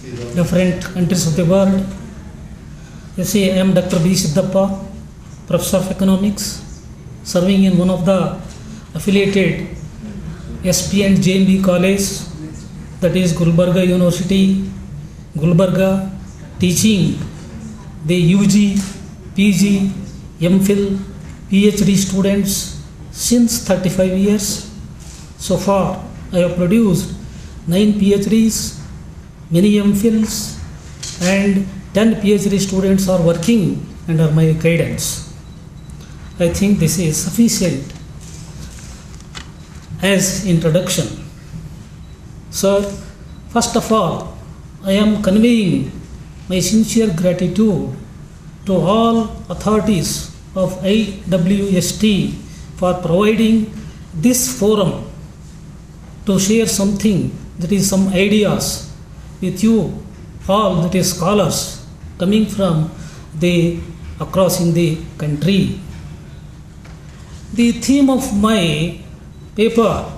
different countries of the world. You see, I am Dr. B. Siddhappa, Professor of Economics, serving in one of the affiliated SP and JMB college, that is Gulbarga University, Gulbarga, teaching the UG, PG, MPhil, PhD students since 35 years. So far, I have produced 9 PhDs, many MPhils, and 10 PhD students are working under my guidance. I think this is sufficient as introduction. Sir, first of all, I am conveying my sincere gratitude to all authorities of IWST for providing this forum to share something, that is some ideas with you all, that is scholars coming from across in the country. The theme of my paper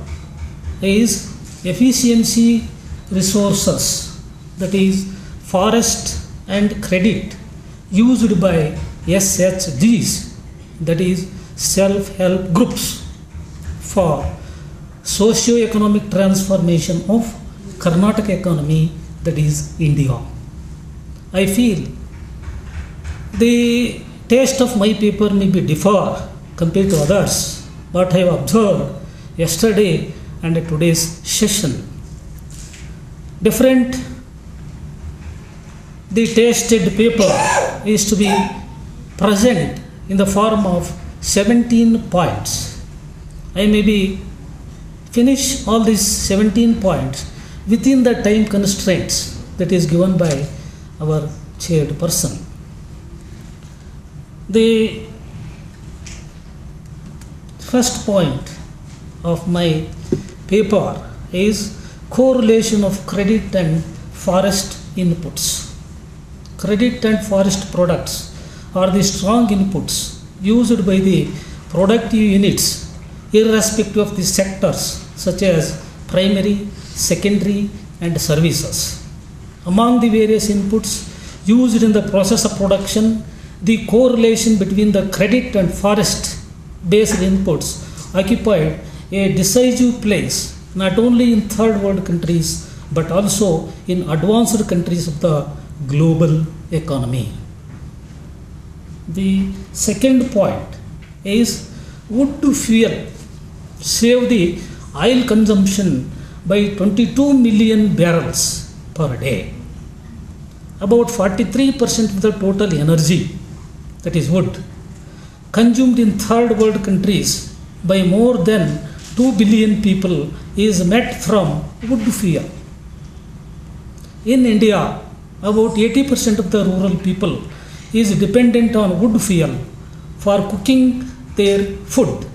is efficiency resources, that is forest and credit used by SHGs, that is self-help groups, for socio-economic transformation of Karnataka economy, that is India. I feel the taste of my paper may be differ compared to others, but I have observed yesterday and today's session. Different, the tasted paper is to be present in the form of 17 points. I may be finish all these 17 points within the time constraints that is given by our chaired person. The first point of my paper is correlation of credit and forest inputs. Credit and forest products are the strong inputs used by the productive units irrespective of the sectors such as primary, secondary and services. Among the various inputs used in the process of production, the correlation between the credit and forest based inputs occupied a decisive place not only in third world countries but also in advanced countries of the global economy. The second point is wood to fuel save the oil consumption by 22 million barrels per day. About 43% of the total energy, that is wood, consumed in third world countries by more than 2 billion people is met from wood fuel. In India, about 80% of the rural people is dependent on wood fuel for cooking their food,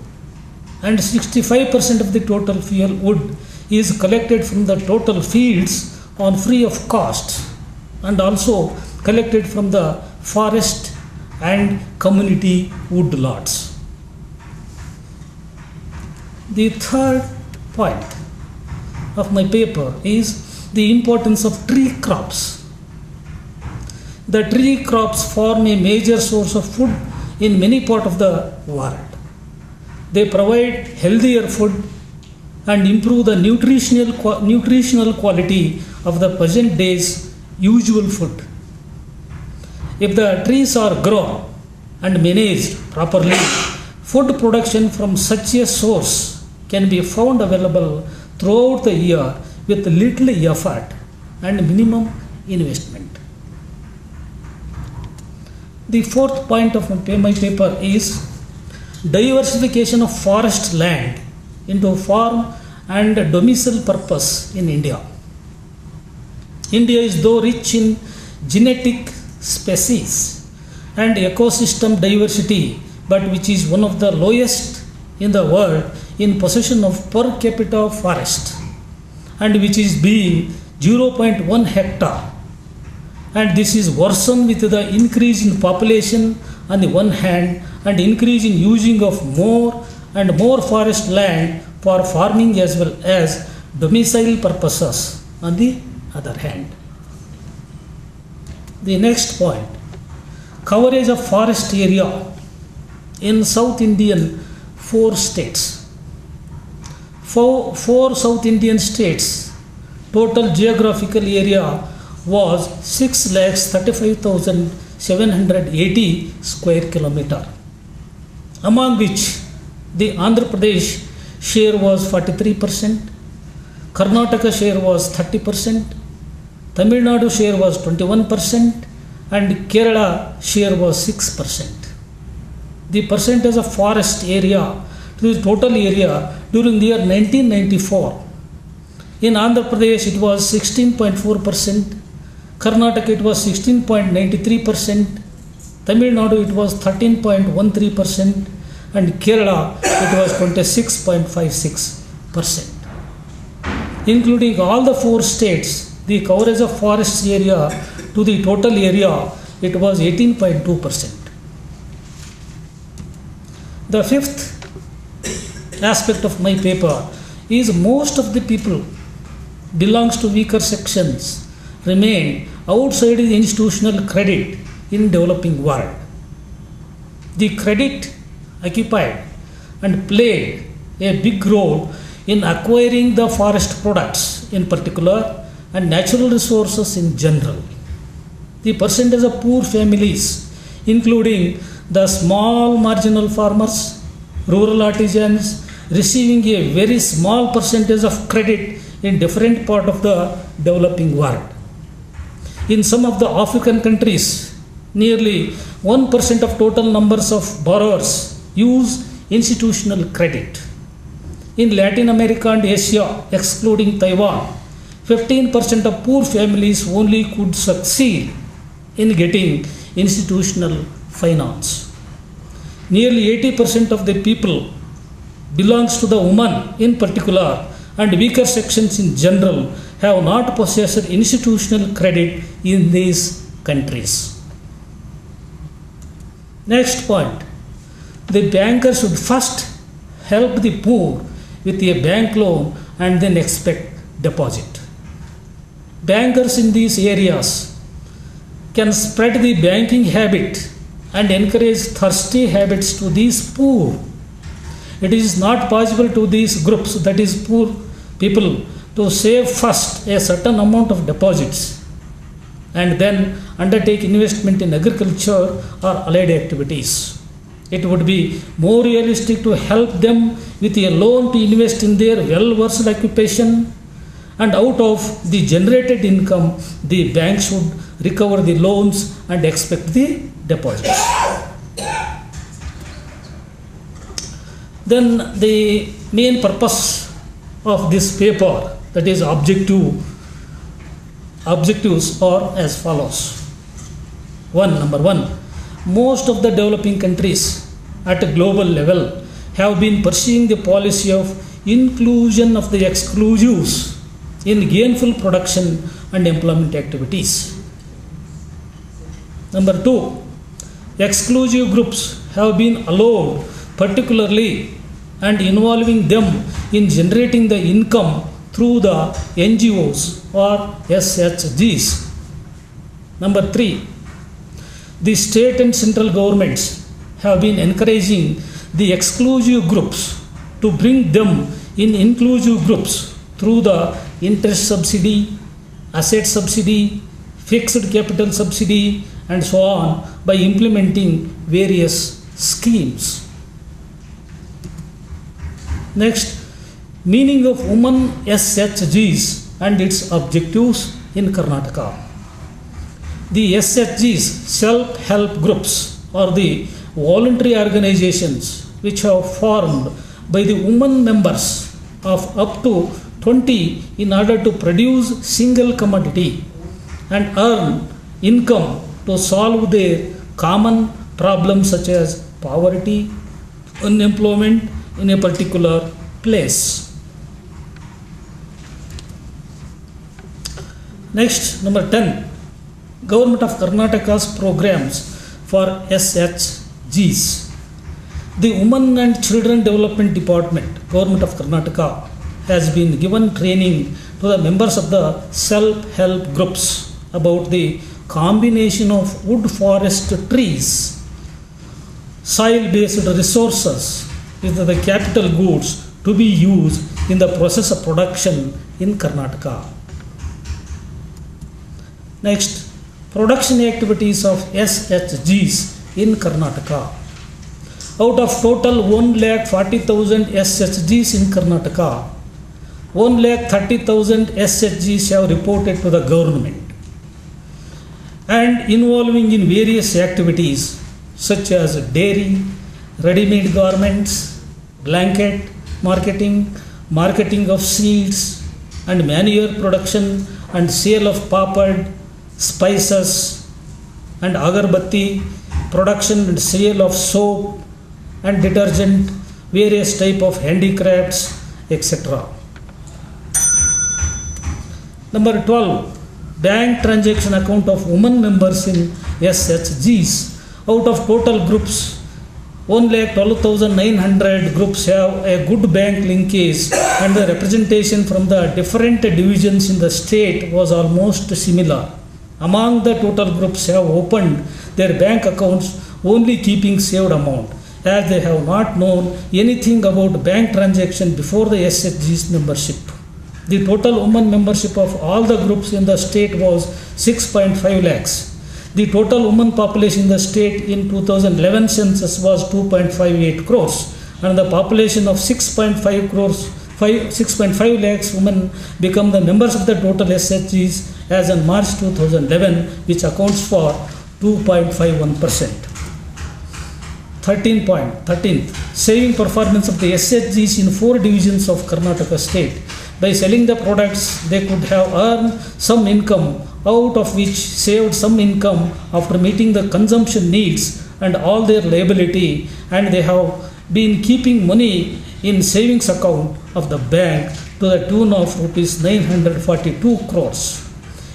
and 65% of the total fuel wood is collected from the total fields on free of cost and also collected from the forest and community wood lots. The third point of my paper is the importance of tree crops. The tree crops form a major source of food in many parts of the world. They provide healthier food and improve the nutritional quality of the present day's usual food. If the trees are grown and managed properly, food production from such a source can be found available throughout the year with little effort and minimum investment. The fourth point of my paper is diversification of forest land into farm and domicile purpose in India. India is though rich in genetic species and ecosystem diversity, but which is one of the lowest in the world in possession of per capita forest, and which is being 0.1 hectare, and this is worsened with the increase in population on the one hand and increase in using of more and more forest land for farming as well as domicile purposes on the other hand. The next point, coverage of forest area in South Indian 4 states. Four South Indian states, total geographical area was 6,35,780 square kilometer, among which the Andhra Pradesh share was 43%, Karnataka share was 30%, Tamil Nadu share was 21%, and Kerala share was 6%. The percentage of forest area to the total area during the year 1994. In Andhra Pradesh it was 16.4%, Karnataka it was 16.93%, Tamil Nadu it was 13.13%, and Kerala it was 26.56%. Including all the 4 states, the coverage of forest area to the total area, it was 18.2%. The fifth aspect of my paper is most of the people belongs to weaker sections remain outside the institutional credit in developing world. The credit occupied and played a big role in acquiring the forest products in particular and natural resources in general. The percentage of poor families, including the small marginal farmers, rural artisans, receiving a very small percentage of credit in different part of the developing world. In some of the African countries, nearly 1% of total numbers of borrowers use institutional credit. In Latin America and Asia, excluding Taiwan, 15% of poor families only could succeed in getting institutional finance. Nearly 80% of the people belongs to the women in particular and weaker sections in general have not possessed institutional credit in these countries. Next point, the banker should first help the poor with a bank loan and then expect deposit. Bankers in these areas can spread the banking habit and encourage thirsty habits to these poor. It is not possible to these groups, that is poor people, to save first a certain amount of deposits and then undertake investment in agriculture or allied activities. It would be more realistic to help them with a loan to invest in their well-versed occupation, and out of the generated income, the bank should recover the loans and expect the deposits. Then the main purpose of this paper, that is objectives are as follows. Number one, most of the developing countries at a global level have been pursuing the policy of inclusion of the exclusives in gainful production and employment activities. Number two, exclusive groups have been allowed particularly and involving them in generating the income through the NGOs or SHGs. Number three, the state and central governments have been encouraging the exclusive groups to bring them in inclusive groups through the interest subsidy, asset subsidy, fixed capital subsidy, and so on by implementing various schemes. Next, meaning of women SHGs and its objectives in Karnataka. The SHGs, self-help groups, are the voluntary organizations which have formed by the women members of up to 20 in order to produce single commodity and earn income to solve their common problems such as poverty, unemployment in a particular place. Next, number 10, Government of Karnataka's programs for SHGs. The Women and Children Development Department, Government of Karnataka, has been given training to the members of the self-help groups about the combination of wood forest trees, soil-based resources is the capital goods to be used in the process of production in Karnataka. Next, production activities of SHGs in Karnataka. Out of total 1,40,000 SHGs in Karnataka, 1,30,000 SHGs have reported to the government and involving in various activities such as dairy, ready-made garments, blanket marketing, marketing of seeds and manure production and sale of papad, spices and agarbatti, production and sale of soap and detergent, various type of handicrafts, etc. Number 12, bank transaction account of women members in SHGs. Out of total groups, 1,12,900 groups have a good bank linkage and the representation from the different divisions in the state was almost similar. Among the total groups have opened their bank accounts only keeping saved amount, as they have not known anything about bank transaction before the SHG's membership. The total women membership of all the groups in the state was 6.5 lakhs. The total women population in the state in 2011 census was 2.58 crores and the population of 6.5 lakhs women become the members of the total SHGs as on March 2011, which accounts for 2.51%. 13th, saving performance of the SHGs in 4 divisions of Karnataka state. By selling the products, they could have earned some income, out of which saved some income after meeting the consumption needs and all their liability, and they have been keeping money in savings account of the bank to the tune of rupees 942 crores.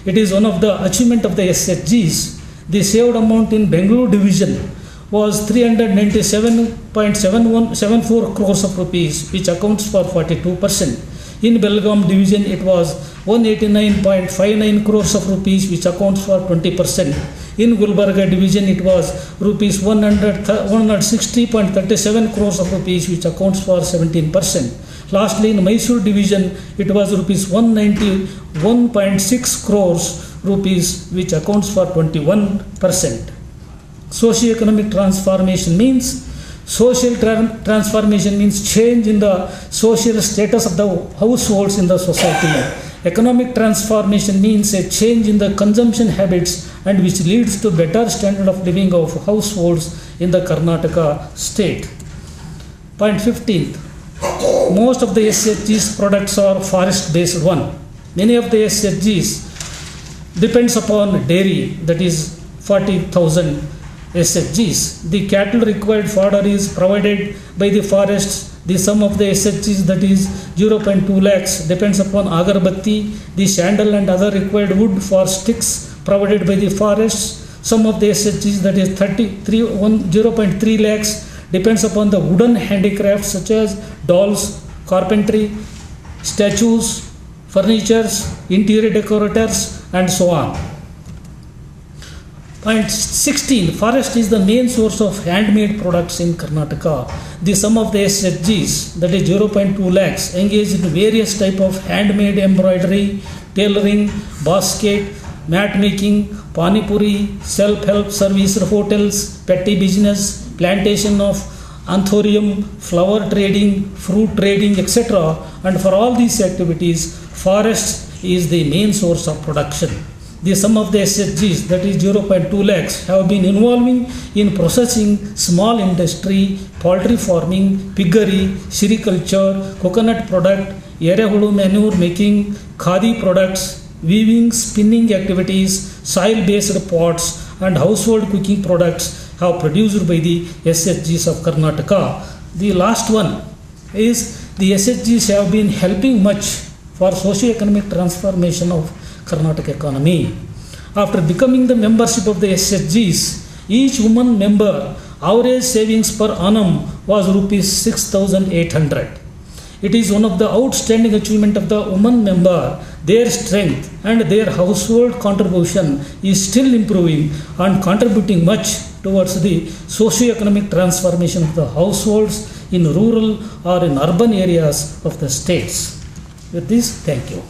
It is one of the achievement of the SHGs. The saved amount in Bengaluru division was 397.74 crores of rupees, which accounts for 42%. In Belgaum division, it was 189.59 crores of rupees, which accounts for 20%. In Gulbarga division, it was rupees 160.37 crores of rupees, which accounts for 17%. Lastly, in Mysore division, it was rupees 191.6 crores rupees, which accounts for 21%. Socio-economic transformation means transformation means change in the social status of the households in the society. Economic transformation means a change in the consumption habits and which leads to better standard of living of households in the Karnataka state. Point 15. Most of the SHG's products are forest based one. Many of the SHGs depends upon dairy, that is 40,000 SHGs. The cattle required fodder is provided by the forests. The sum of the SHGs, that is 0.2 lakhs, depends upon agarbatti, the sandal and other required wood for sticks provided by the forests. Some of the SHGs, that is 0.3 lakhs, depends upon the wooden handicrafts such as dolls, carpentry, statues, furnitures, interior decorators, and so on. Point 16. Forest is the main source of handmade products in Karnataka. The sum of the SHGs, that is 0.2 lakhs, engaged in various type of handmade embroidery, tailoring, basket, mat making, panipuri, self-help service hotels, petty business, plantation of anthurium, flower trading, fruit trading, etc. And for all these activities, forest is the main source of production. The sum of the SHGs, that is 0.2 lakhs, have been involving in processing small industry, poultry farming, piggery, sericulture, coconut product, erehulu manure making, khadi products, weaving, spinning activities, soil-based pots, and household cooking products have produced by the SHGs of Karnataka. The last one is the SHGs have been helping much for socio-economic transformation of Karnataka economy. After becoming the membership of the SHGs, each woman member average savings per annum was rupees 6,800. It is one of the outstanding achievement of the woman member their strength and their household contribution is still improving and contributing much towards the socio-economic transformation of the households in rural or in urban areas of the states. With this, thank you.